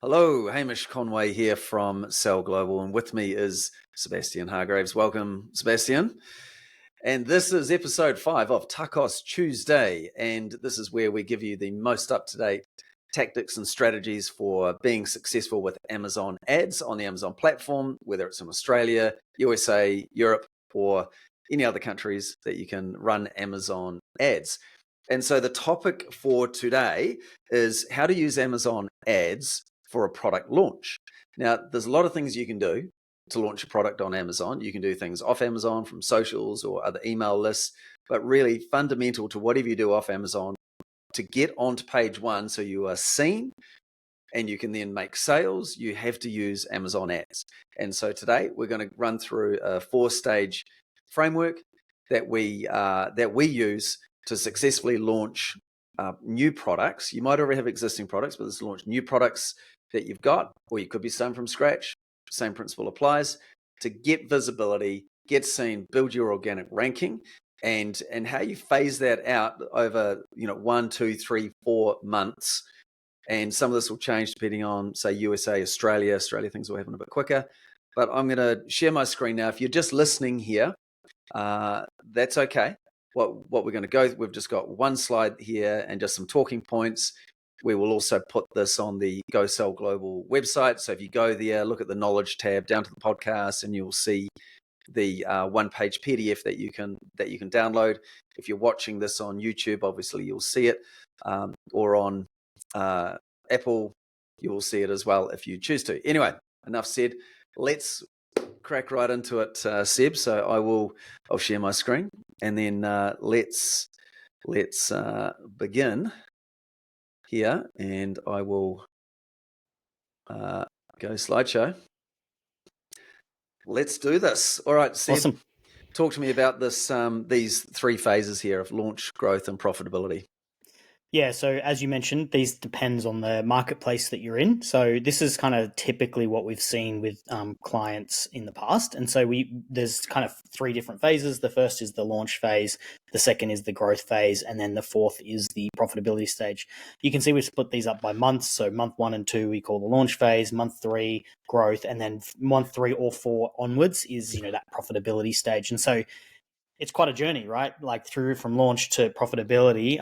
Hello, Hamish Conway here from Cell Global, and with me is Sebastian Hargraves. Welcome, Sebastian. And this is episode 5 of TACOS Tuesday, and this is where we give you the most up-to-date tactics and strategies for being successful with Amazon ads on the Amazon platform, whether it's in Australia, USA, Europe, or any other countries that you can run Amazon ads. And so the topic for today is how to use Amazon ads for a product launch. Now, there's a lot of things you can do to launch a product on Amazon. You can do things off Amazon from socials or other email lists, but really fundamental to whatever you do off Amazon to get onto page one so you are seen and you can then make sales, you have to use Amazon ads. And so today we're going to run through a 4-stage framework that we use to successfully launch new products. You might already have existing products, but this is launch new products that you've got, or you could be starting from scratch. Same principle applies to get visibility, get seen, build your organic ranking, and how you phase that out over 1, 2, 3, 4 months. And some of this will change depending on, say, USA, Australia things will happen a bit quicker. But I'm going to share my screen now. If you're just listening here, that's okay. What we're going to go, we've just got one slide here and just some talking points. We will also put this on the Go Sell Global website. So if you go there, look at the knowledge tab down to the podcast, and you'll see the one-page PDF that you can download. If you're watching this on YouTube, obviously you'll see it, or on Apple, you will see it as well if you choose to. Anyway, enough said. Let's crack right into it, Seb. So I'll share my screen, and then let's begin here, and I will go slideshow. Let's do this. All right, Seb, Awesome. Talk to me about this these 3 phases here of launch, growth, and profitability. Yeah, so as you mentioned, these depends on the marketplace that you're in. So this is kind of typically what we've seen with clients in the past. And so there's kind of 3 different phases. The first is the launch phase, the second is the growth phase, and then the fourth is the profitability stage. You can see we've split these up by months. So month 1 and 2 we call the launch phase, month 3 growth, and then month 3 or 4 onwards is that profitability stage. And so it's quite a journey, right? Like through from launch to profitability.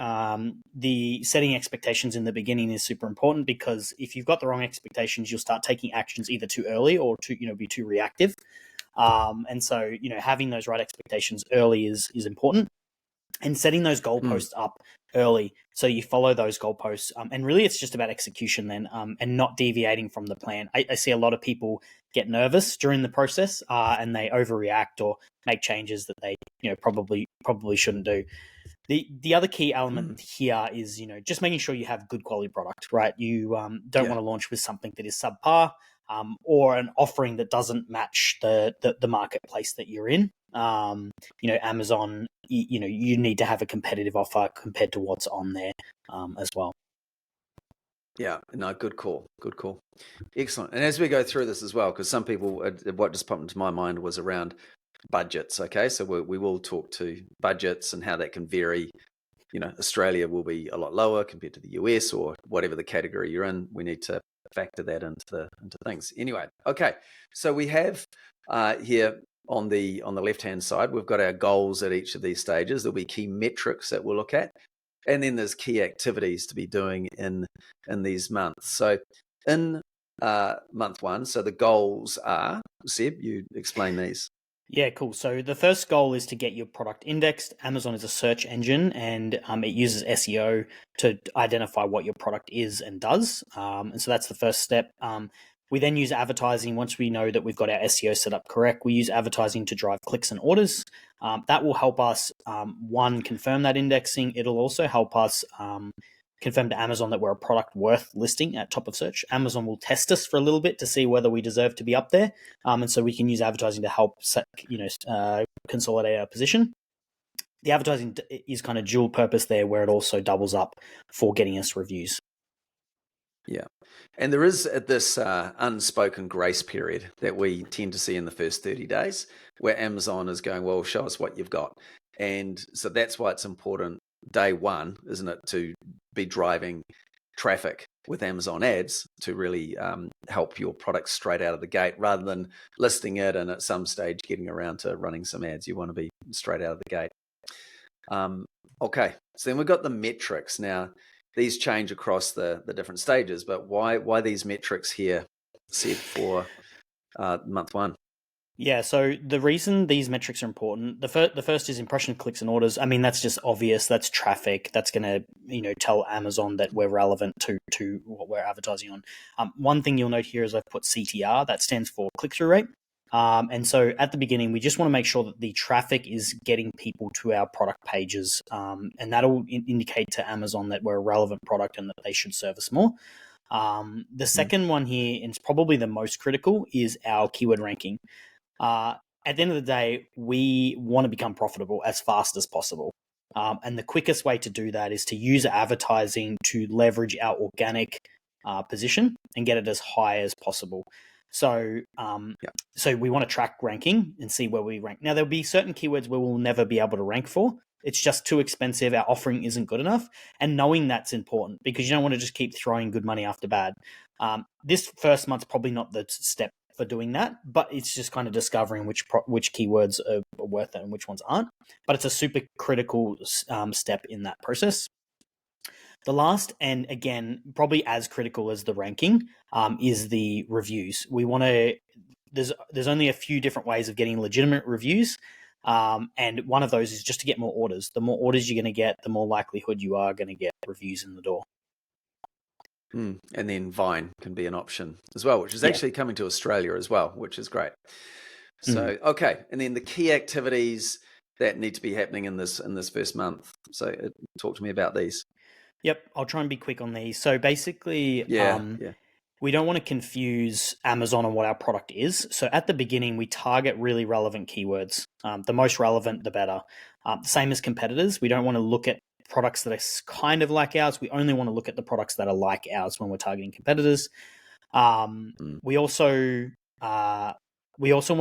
The setting expectations in the beginning is super important, because if you've got the wrong expectations, you'll start taking actions either too early or be too reactive. And so, having those right expectations early is important, and setting those goalposts up early so you follow those goalposts. And really it's just about execution then, and not deviating from the plan. I see a lot of people get nervous during the process, and they overreact or make changes that they probably shouldn't do. The other key element here is just making sure you have good quality product, right? You don't want to launch with something that is subpar, or an offering that doesn't match the marketplace that you're in. Amazon, you need to have a competitive offer compared to what's on there as well. Yeah, no, good call. Excellent. And as we go through this as well, because some people, what just popped into my mind was around budgets. Okay, so we will talk to budgets and how that can vary. Australia will be a lot lower compared to the US or whatever the category you're in. We need to factor that into things. Anyway, okay, so we have here on the left-hand side, we've got our goals at each of these stages. There'll be key metrics that we'll look at, and then there's key activities to be doing in these months. So in month 1, so the goals are, Seb, you explain these. Yeah, cool. So the first goal is to get your product indexed. Amazon is a search engine, and it uses SEO to identify what your product is and does. And so that's the first step. We then use advertising. Once we know that we've got our SEO set up correct, we use advertising to drive clicks and orders. That will help us, one, confirm that indexing. It'll also help us confirm to Amazon that we're a product worth listing at top of search. Amazon will test us for a little bit to see whether we deserve to be up there. And so we can use advertising to help consolidate our position. The advertising is kind of dual purpose there, where it also doubles up for getting us reviews. Yeah. And there is this unspoken grace period that we tend to see in the first 30 days where Amazon is going, well, show us what you've got. And so that's why it's important day one, isn't it, to be driving traffic with Amazon ads to really help your product straight out of the gate, rather than listing it and at some stage getting around to running some ads. You want to be straight out of the gate. Okay, so then we've got the metrics. Now, these change across the different stages, but why these metrics here set for month one? Yeah, so the reason these metrics are important, the first is impression, clicks, and orders. I mean, that's just obvious. That's traffic. That's going to, tell Amazon that we're relevant to what we're advertising on. One thing you'll note here is I've put CTR. That stands for click-through rate. And so at the beginning, we just want to make sure that the traffic is getting people to our product pages, and that'll indicate to Amazon that we're a relevant product and that they should serve us more. The second one here, and it's probably the most critical, is our keyword ranking. At the end of the day, we want to become profitable as fast as possible. And the quickest way to do that is to use advertising to leverage our organic position and get it as high as possible. So so we want to track ranking and see where we rank. Now, there'll be certain keywords where we'll never be able to rank for. It's just too expensive. Our offering isn't good enough. And knowing that's important, because you don't want to just keep throwing good money after bad. This first month's probably not the step for doing that, but it's just kind of discovering which keywords are worth it and which ones aren't. But it's a super critical step in that process. The last, and again, probably as critical as the ranking, is the reviews. We want to. There's only a few different ways of getting legitimate reviews, and one of those is just to get more orders. The more orders you're going to get, the more likelihood you are going to get reviews in the door. And then Vine can be an option as well, which is actually coming to Australia as well, which is great. So, okay. And then the key activities that need to be happening in this first month. So talk to me about these. Yep. I'll try and be quick on these. So basically, we don't want to confuse Amazon on what our product is. So at the beginning, we target really relevant keywords. The most relevant, the better. Same as competitors. We don't want to look at products that are kind of like ours. We only want to look at the products that are like ours when we're targeting competitors. We also want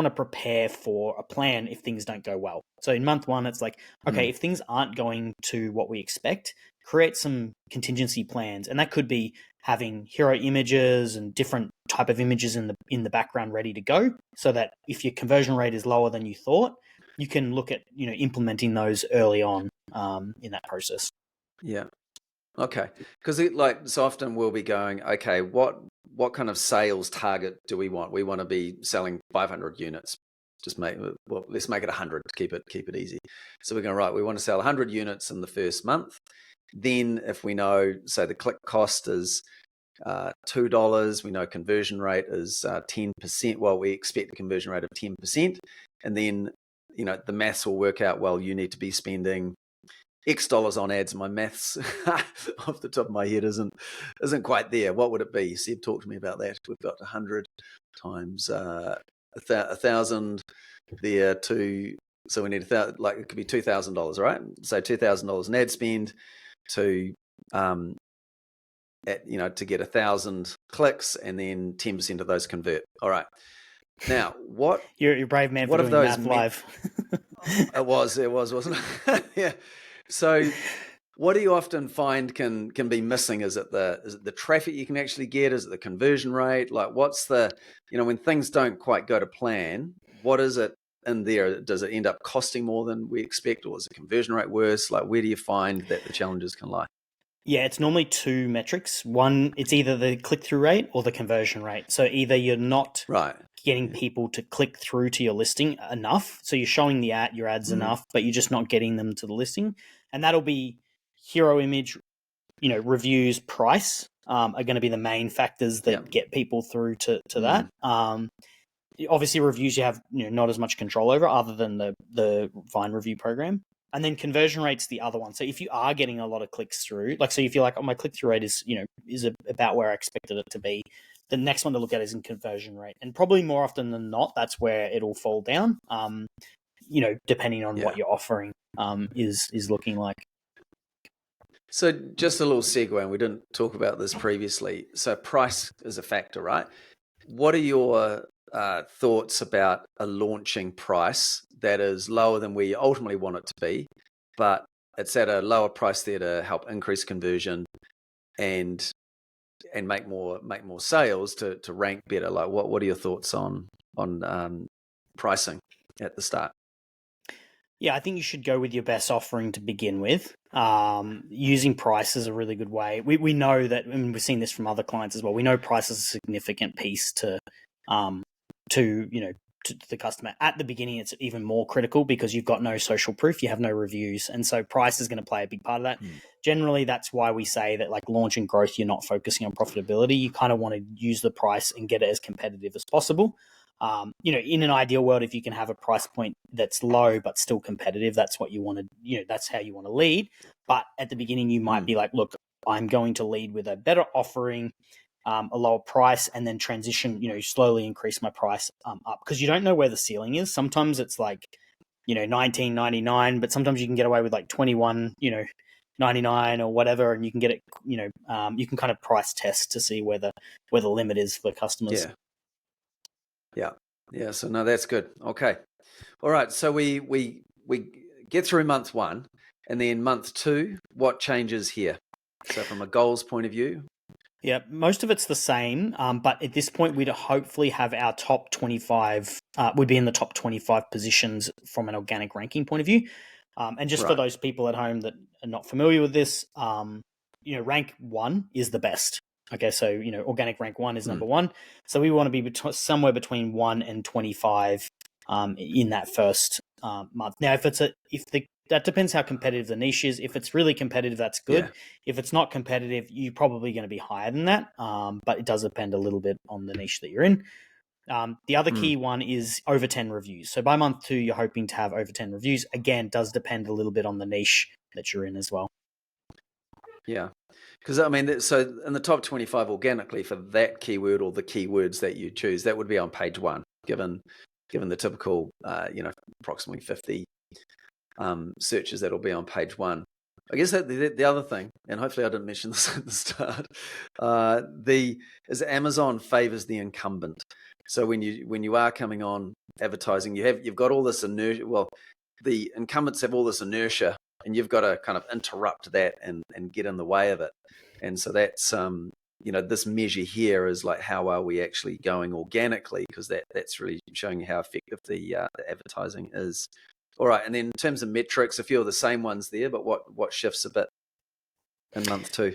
to prepare for a plan if things don't go well. So in month one, it's like, okay, if things aren't going to what we expect, create some contingency plans. And that could be having hero images and different type of images in the background ready to go, so that if your conversion rate is lower than you thought, you can look at implementing those early on in that process. Yeah. Okay. Because so often we'll be going, okay, what kind of sales target do we want? We want to be selling 500 units. Let's make it 100 to keep it easy. So we're going, right, we want to sell 100 units in the first month. Then if we know, say the click cost is $2, we know conversion rate is 10%. Well, we expect a conversion rate of 10%. And then, the maths will work out, well, you need to be spending X dollars on ads. My maths off the top of my head isn't quite there. What would it be? Seb, talk to me about that. We've got 100 times 1,000 there to, so we need 1,000, like it could be $2,000, right? So $2,000 in ad spend to to get 1,000 clicks, and then 10% of those convert. All right. Now, what you're a brave man for doing math live. It was, wasn't it? Yeah. So, what do you often find can be missing? Is it the traffic you can actually get? Is it the conversion rate? Like, what's the when things don't quite go to plan? What is it in there? Does it end up costing more than we expect, or is the conversion rate worse? Like, where do you find that the challenges can lie? Yeah, it's normally two metrics. One, it's either the click-through rate or the conversion rate. So either you're not getting people to click through to your listing enough, so you're showing your ads enough, but you're just not getting them to the listing. And that'll be hero image, reviews, price are going to be the main factors that get people through to that. Obviously, reviews you have not as much control over, other than the Vine review program. And then conversion rate's the other one. So if you are getting a lot of clicks through, so you feel like, my click-through rate is about where I expected it to be, the next one to look at is in conversion rate. And probably more often than not, that's where it'll fall down, depending on what your offering is looking like. So just a little segue, and we didn't talk about this previously. So price is a factor, right? What are your thoughts about a launching price that is lower than we ultimately want it to be, but it's at a lower price there to help increase conversion, and make more sales to rank better? Like, what are your thoughts on pricing at the start? Yeah, I think you should go with your best offering to begin with. Using price is a really good way. We know that, and we've seen this from other clients as well. We know price is a significant piece to the customer. At the beginning, it's even more critical because you've got no social proof, you have no reviews, and so price is going to play a big part of that. Generally, that's why we say that, like, launch and growth, you're not focusing on profitability. You kind of want to use the price and get it as competitive as possible. In an ideal world, if you can have a price point that's low but still competitive, that's what you want to, that's how you want to lead. But at the beginning, you might be like, look, I'm going to lead with a better offering, a lower price, and then transition, slowly increase my price up, because you don't know where the ceiling is. Sometimes it's like, $19.99, but sometimes you can get away with like $21.99 or whatever, and you can get it, you can kind of price test to see where the limit is for customers. Yeah. So no, that's good. Okay. All right. So we get through month 1, and then month 2, what changes here? So from a goals point of view? Yeah, most of it's the same, but at this point, we'd hopefully have our top 25, we'd be in the top 25 positions from an organic ranking point of view. And just for those people at home that are not familiar with this, rank 1 is the best. Okay, so, organic rank 1 is number 1. So we want to be somewhere between 1 and 25 in that first month. Now, that depends how competitive the niche is. If it's really competitive, that's good. Yeah. If it's not competitive, you're probably going to be higher than that. But it does depend a little bit on the niche that you're in. The other key one is over 10 reviews. So by month 2, you're hoping to have over 10 reviews. Again, does depend a little bit on the niche that you're in as well. Yeah. Because, I mean, so in the top 25 organically for that keyword or the keywords that you choose, that would be on page 1, given the typical, approximately 50 searches that'll be on page 1. I guess that the other thing, and hopefully I didn't mention this at the start, is Amazon favors the incumbent. So when you are coming on advertising, you've got all this inertia. Well, the incumbents have all this inertia, and you've got to kind of interrupt that and get in the way of it. And so that's this measure here is like, how are we actually going organically? Because that's really showing you how effective the advertising is. All right, and then in terms of metrics, a few of the same ones there, but what shifts a bit in month 2?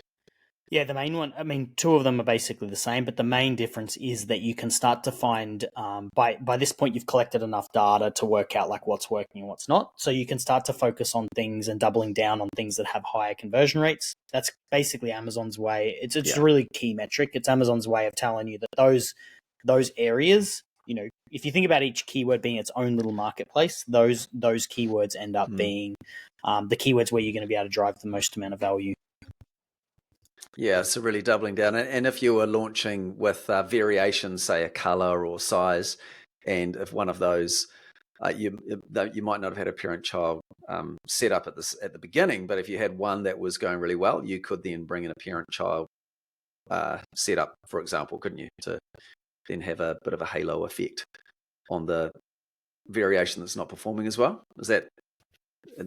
Yeah, the main one, I mean, 2 of them are basically the same, but the main difference is that you can start to find, by this point, you've collected enough data to work out like what's working and what's not. So you can start to focus on things and doubling down on things that have higher conversion rates. That's basically Amazon's way. It's a really key metric. It's Amazon's way of telling you that those areas, if you think about each keyword being its own little marketplace, those keywords end up being the keywords where you're going to be able to drive the most amount of value. Yeah, so really doubling down. And if you were launching with variations, say a color or size, and if one of those, you might not have had a parent-child set up at the beginning, but if you had one that was going really well, you could then bring in a parent-child setup, for example, couldn't you, to then have a bit of a halo effect on the variation that's not performing as well? Is that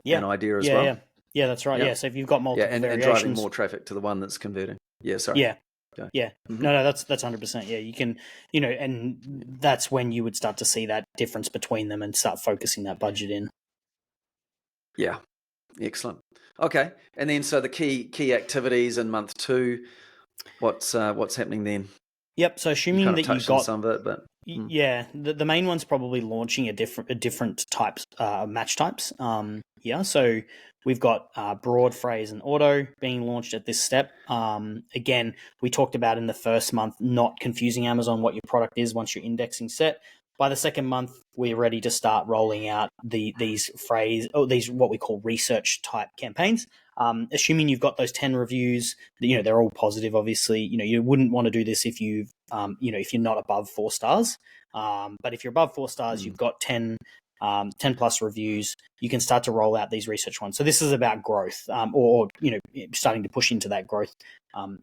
an idea as well? Yeah, that's right. Yeah, so if you've got multiple and driving more traffic to the one that's converting. Yeah, sorry. Yeah. Okay. Yeah. Mm-hmm. No, that's 100%. Yeah, you can, and that's when you would start to see that difference between them and start focusing that budget in. Yeah. Excellent. Okay. And then so the key activities in month 2, what's happening then? Yep. So assuming that you got some of it, but yeah, the main one's probably launching a different types match types. So we've got broad, phrase, and auto being launched at this step. Again, we talked about in the first month not confusing Amazon what your product is once your indexing set. By the second month, we're ready to start rolling out these what we call research type campaigns. Assuming you've got those 10 reviews, they're all positive. Obviously, you wouldn't want to do this if you've, if you're not above 4 stars. But if you're above 4 stars, you've got 10 plus reviews, you can start to roll out these research ones. So this is about growth, or starting to push into that growth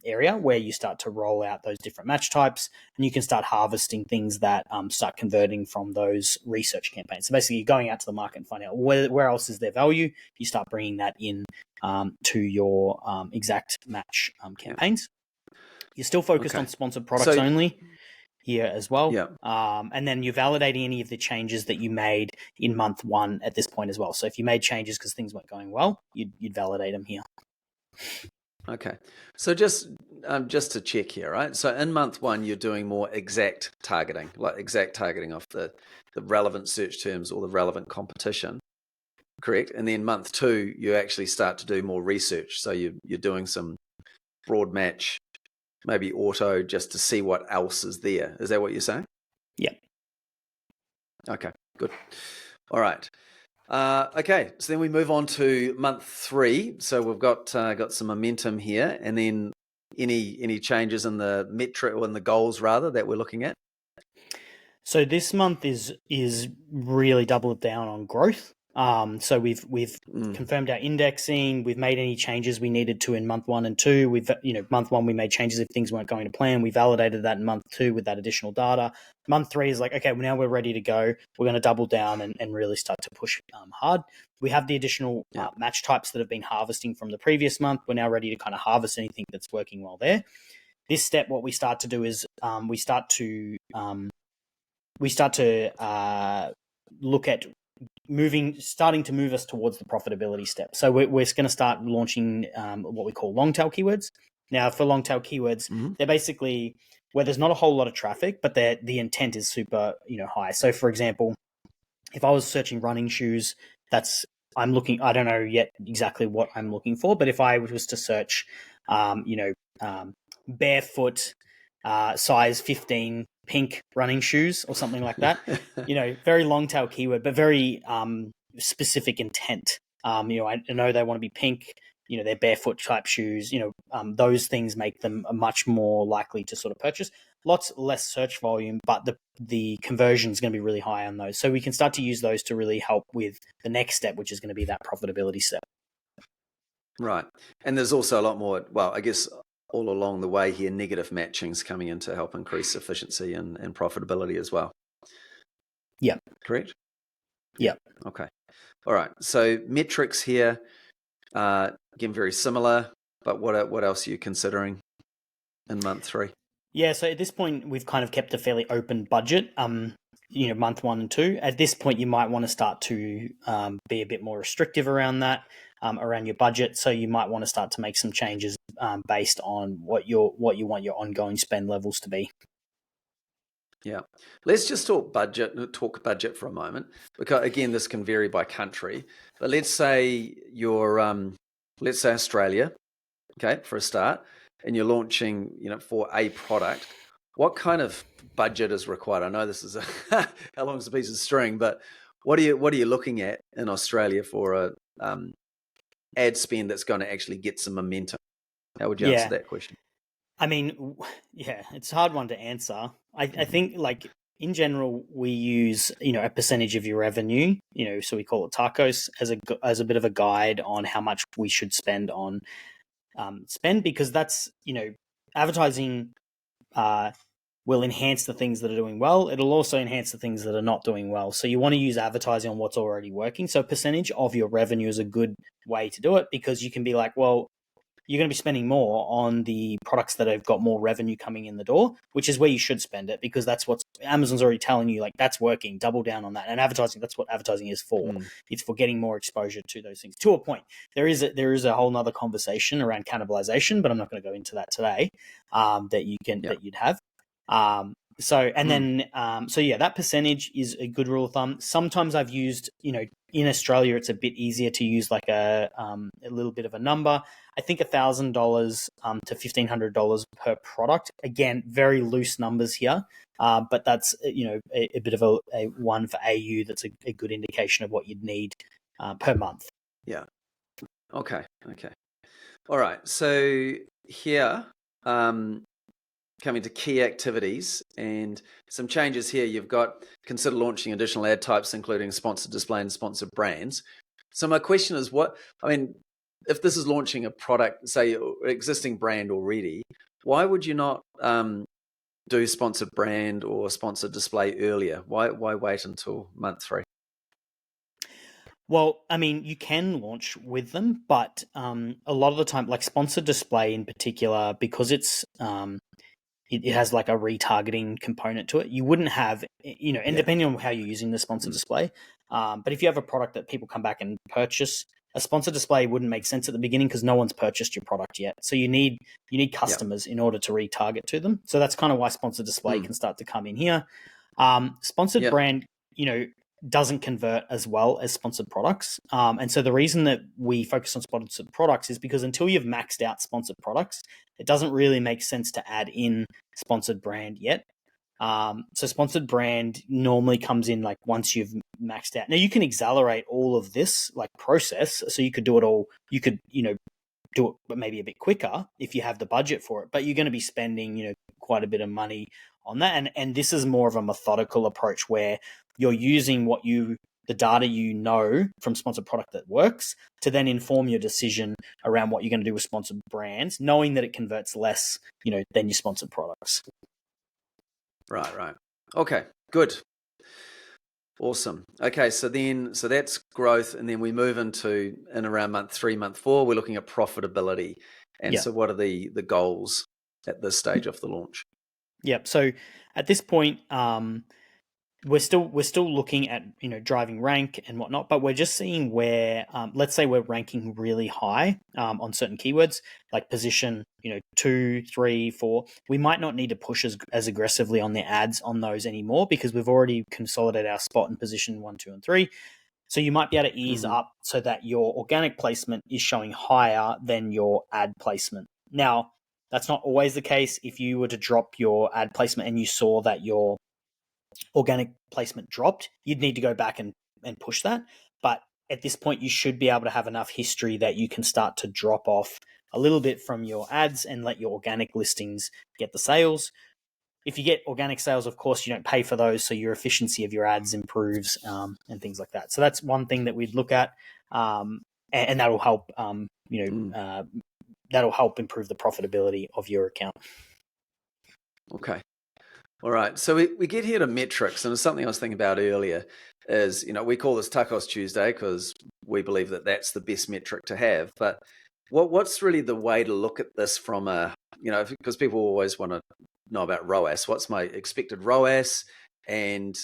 area where you start to roll out those different match types, and you can start harvesting things that start converting from those research campaigns. So basically, you're going out to the market and finding out where else is there value. You start bringing that in to your exact match campaigns. You're still focused Okay. on sponsored products only here as well. Yeah. And then you're validating any of the changes that you made in month 1 at this point as well. So if you made changes because things weren't going well, you'd validate them here. Okay. So just to check here, right? So in month 1, you're doing more exact targeting, like exact targeting of the relevant search terms or the relevant competition, correct? And then month 2, you actually start to do more research. So you're doing some broad match, maybe auto, just to see what else is there. Is that what you're saying? Yeah. Okay, good. All right. Okay, so then we move on to month 3. So we've got some momentum here, and then any changes in the metric or in the goals rather that we're looking at? So this month is really doubled down on growth. So we've confirmed our indexing. We've made any changes we needed to in month 1 and 2. Month 1 we made changes if things weren't going to plan. We validated that in month 2 with that additional data. Month 3 is like, okay, well, now we're ready to go. We're going to double down and really start to push hard. We have the additional match types that have been harvesting from the previous month. We're now ready to kind of harvest anything that's working well there. This step, what we start to do is we start to look at starting to move us towards the profitability step. So we're going to start launching what we call long tail keywords. Now, for long tail keywords, they're basically where there's not a whole lot of traffic, but the intent is super high. So, for example, if I was searching running shoes, I don't know yet exactly what I'm looking for, but if I was to search, barefoot, size 15 pink running shoes or something like that, very long tail keyword, but very specific intent. I know they want to be pink, they're barefoot type shoes, those things make them much more likely to sort of purchase. Lots less search volume, but the conversion is going to be really high on those. So we can start to use those to really help with the next step, which is going to be that profitability step. Right. And there's also a lot more, well, I guess all along the way here, negative matchings coming in to help increase efficiency and profitability as well. Yeah. Correct? Yeah. Okay. All right. So metrics here, again, very similar, but what else are you considering in month 3? Yeah, so at this point, we've kind of kept a fairly open budget, month 1 and 2. At this point, you might want to start to be a bit more restrictive around that, around your budget. So you might want to start to make some changes based on what you want your ongoing spend levels to be. Yeah. Let's just talk budget for a moment, because again, this can vary by country. But let's say let's say Australia, okay, for a start, and you're launching, for a product. What kind of budget is required? I know this is how long is a piece of string, but what are you looking at in Australia for a ad spend that's going to actually get some momentum? How would you answer that question? I mean, yeah, it's a hard one to answer. I think, like, in general, we use, a percentage of your revenue, so we call it TACOS as a bit of a guide on how much we should spend on spend, because that's, advertising will enhance the things that are doing well. It'll also enhance the things that are not doing well. So you want to use advertising on what's already working. So a percentage of your revenue is a good way to do it, because you can be like, well, you're going to be spending more on the products that have got more revenue coming in the door, which is where you should spend it, because that's what Amazon's already telling you, like, that's working, double down on that. And advertising, that's what advertising is for. It's for getting more exposure to those things. To a point, there is a whole nother conversation around cannibalization, but I'm not going to go into that today, that you'd have. So that percentage is a good rule of thumb. Sometimes I've used, in Australia, it's a bit easier to use like a little bit of a number. I think $1,000 to $1,500 per product. Again, very loose numbers here, but that's a bit of a one for AU. That's a good indication of what you'd need per month. Yeah. Okay. All right. So here, coming to key activities and some changes here. You've got consider launching additional ad types, including sponsored display and sponsored brands. So my question is, if this is launching a product, say an existing brand already, why would you not do sponsored brand or sponsored display earlier? Why wait until month 3? Well, I mean, you can launch with them, but a lot of the time, like sponsored display in particular, because it has like a retargeting component to it. You wouldn't have, and Yeah. depending on how you're using the sponsored display, but if you have a product that people come back and purchase, a sponsored display wouldn't make sense at the beginning because no one's purchased your product yet. So you need customers in order to retarget to them. So that's kind of why sponsored display can start to come in here. Sponsored brand, doesn't convert as well as sponsored products. And so the reason that we focus on sponsored products is because until you've maxed out sponsored products, it doesn't really make sense to add in sponsored brand yet. So sponsored brand normally comes in like once you've maxed out. Now you can accelerate all of this like process. So you could do it all. You could, do it, but maybe a bit quicker if you have the budget for it. But you're going to be spending, quite a bit of money on that. And this is more of a methodical approach where you're using the data from sponsored product that works to then inform your decision around what you're going to do with sponsored brands, knowing that it converts less, than your sponsored products. Right. Okay, good. Awesome. Okay, so that's growth, and then we move into in around month 3, month 4, we're looking at profitability. And so what are the goals at this stage of the launch? Yep. So at this point, we're still looking at driving rank and whatnot, but we're just seeing where let's say we're ranking really high on certain keywords like position 2, 3, 4. We might not need to push as aggressively on the ads on those anymore because we've already consolidated our spot in position 1, 2, and 3. So you might be able to ease up so that your organic placement is showing higher than your ad placement. Now, that's not always the case. If you were to drop your ad placement and you saw that your organic placement dropped, you'd need to go back and push that. But at this point, you should be able to have enough history that you can start to drop off a little bit from your ads and let your organic listings get the sales. If you get organic sales, of course, you don't pay for those, so your efficiency of your ads improves and things like that. So that's one thing that we'd look at, and that'll help. That'll help improve the profitability of your account. Okay. All right. So we get here to metrics, and it's something I was thinking about earlier is, we call this TACOS Tuesday because we believe that that's the best metric to have. But what's really the way to look at this from because people always want to know about ROAS. What's my expected ROAS, and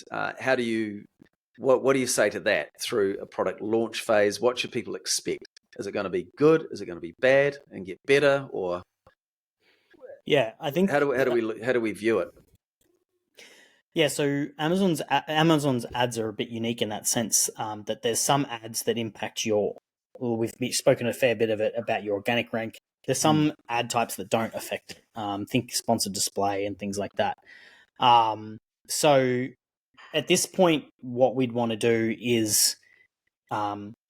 what do you say to that through a product launch phase? What should people expect? Is it going to be good? Is it going to be bad and get better? Or I think how do we view it? Yeah, so Amazon's ads are a bit unique in that sense that there's some ads that impact we've spoken a fair bit of it about your organic rank. There's some ad types that don't affect think sponsored display and things like that. So at this point, what we'd want to do is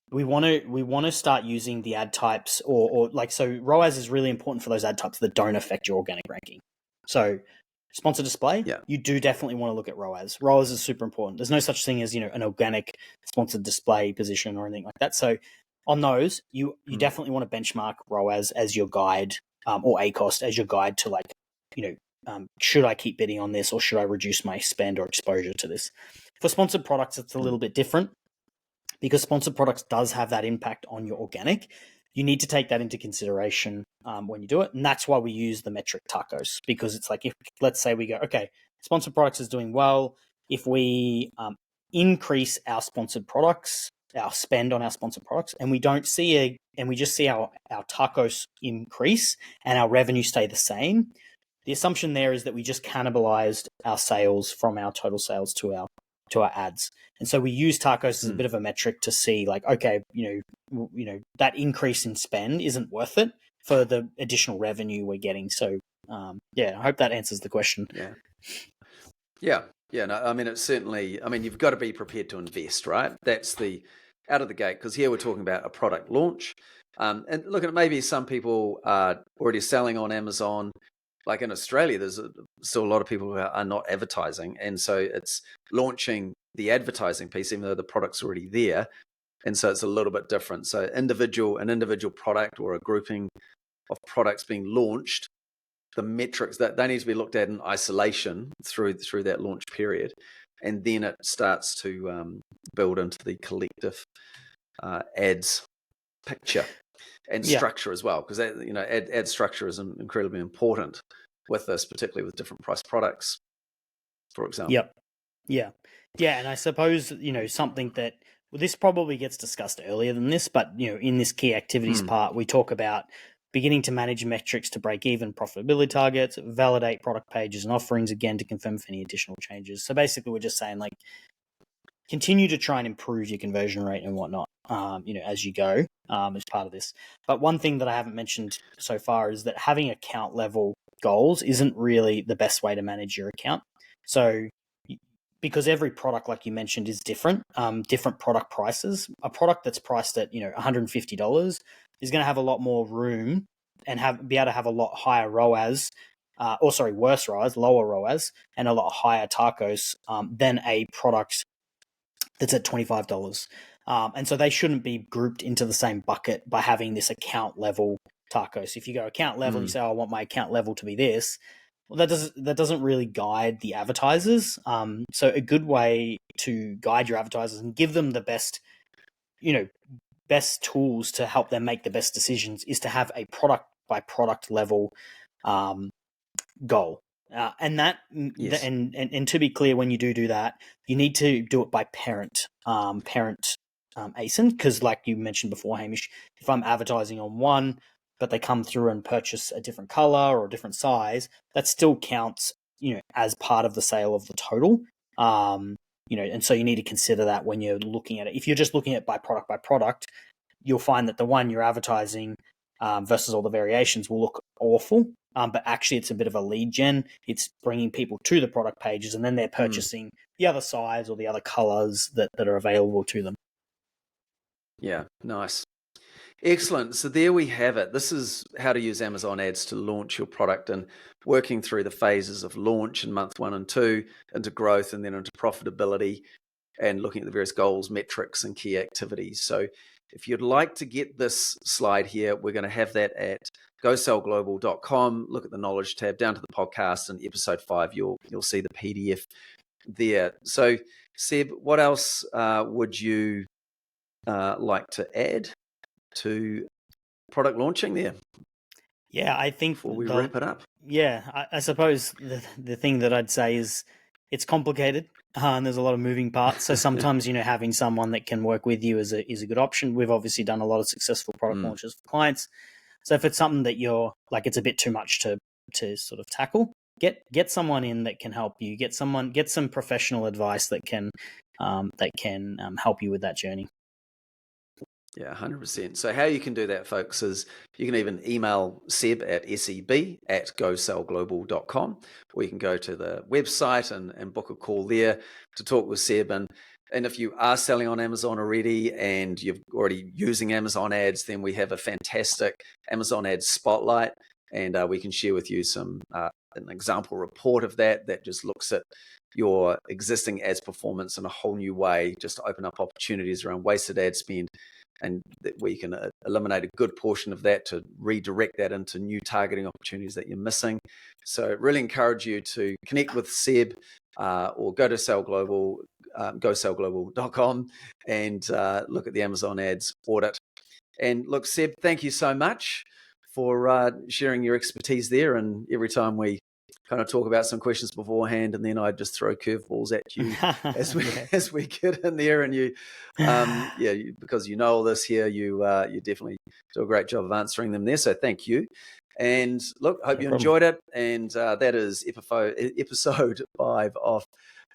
we want to start using the ad types or so ROAS is really important for those ad types that don't affect your organic ranking. So sponsored display, you do definitely want to look at ROAS. ROAS is super important. There's no such thing as an organic sponsored display position or anything like that. So on those, you definitely want to benchmark ROAS as your guide, or ACOS as your guide to should I keep bidding on this or should I reduce my spend or exposure to this? For sponsored products, it's a little bit different because sponsored products does have that impact on your organic. You need to take that into consideration when you do it. And that's why we use the metric TACOS, because it's like, if let's say we go, okay, sponsored products is doing well. If we increase our sponsored products, our spend on our sponsored products, and we don't see and we just see our TACOS increase and our revenue stay the same, the assumption there is that we just cannibalized our sales from our total sales to our ads. And so we use TACOS as a bit of a metric to see okay, that increase in spend isn't worth it for the additional revenue we're getting. So I hope that answers the question. Yeah. No, I mean, it's certainly, you've got to be prepared to invest, right? That's the out of the gate, because here we're talking about a product launch. And look, at maybe some people are already selling on Amazon. Like in Australia, there's still a lot of people who are not advertising. And so it's launching the advertising piece, even though the product's already there. And so it's a little bit different. So an individual product or a grouping of products being launched, the metrics that they need to be looked at in isolation through that launch period. And then it starts to build into the collective ads picture and structure as well, because ad structure is incredibly important with this, particularly with different price products, for example. Yep. Yeah. And I suppose, something that, well, this probably gets discussed earlier than this, but, in this key activities part, we talk about beginning to manage metrics to break even profitability targets, validate product pages and offerings again to confirm if any additional changes. So basically we're just saying, like, continue to try and improve your conversion rate and whatnot, as you go, as part of this. But one thing that I haven't mentioned so far is that having account level goals isn't really the best way to manage your account. So because every product, like you mentioned, is different, different product prices. A product that's priced at $150 is going to have a lot more room and be able to have a lot higher ROAS, worse ROAS, lower ROAS, and a lot higher TACOS than a product that's at $25. And so they shouldn't be grouped into the same bucket by having this account level TACOS. If you go account level, you say, I want my account level to be this. Well, that doesn't really guide the advertisers. So a good way to guide your advertisers and give them the best tools to help them make the best decisions is to have a product by product level goal. And to be clear, when you do that, you need to do it by parent ASIN, because like you mentioned before, Hamish, if I'm advertising on one, but they come through and purchase a different color or a different size, that still counts, as part of the sale of the total. And so you need to consider that when you're looking at it. If you're just looking at by product, you'll find that the one you're advertising versus all the variations will look awful. But actually it's a bit of a lead gen. It's bringing people to the product pages and then they're purchasing the other size or the other colors that are available to them. Yeah, nice. Excellent. So there we have it. This is how to use Amazon ads to launch your product, and working through the phases of launch in month 1 and 2 into growth and then into profitability, and looking at the various goals, metrics, and key activities. So if you'd like to get this slide here, we're going to have that at gosellglobal.com. Look at the knowledge tab down to the podcast, and episode 5, you'll see the PDF there. So Seb, what else would you like to add to product launching there? Yeah, I think before we wrap it up. Yeah, I suppose the thing that I'd say is it's complicated and there's a lot of moving parts. So sometimes, having someone that can work with you is a good option. We've obviously done a lot of successful product launches for clients. So if it's something that you're like, it's a bit too much to sort of tackle, get someone in that can help you. Get some professional advice that can help you with that journey. Yeah, 100%. So how you can do that, folks, is you can even email Seb at seb@gosellglobal.com, or you can go to the website and book a call there to talk with Seb. And if you are selling on Amazon already and you're already using Amazon ads, then we have a fantastic Amazon ads spotlight, and we can share with you an example report of that just looks at your existing ads performance in a whole new way, just to open up opportunities around wasted ad spend, and where you can eliminate a good portion of that to redirect that into new targeting opportunities that you're missing. So really encourage you to connect with Seb or go to gosellglobal.com and look at the Amazon ads audit. And look, Seb, thank you so much for sharing your expertise there. And every time we kind of talk about some questions beforehand, and then I just throw curveballs at you as we get in there, and you, because you know all this here, you definitely do a great job of answering them there. So thank you. And look, hope you enjoyed it. And that is episode 5 of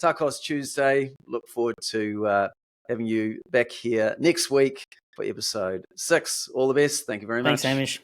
TACOS Tuesday. Look forward to having you back here next week for episode 6. All the best. Thank you very much. Thanks, Hamish.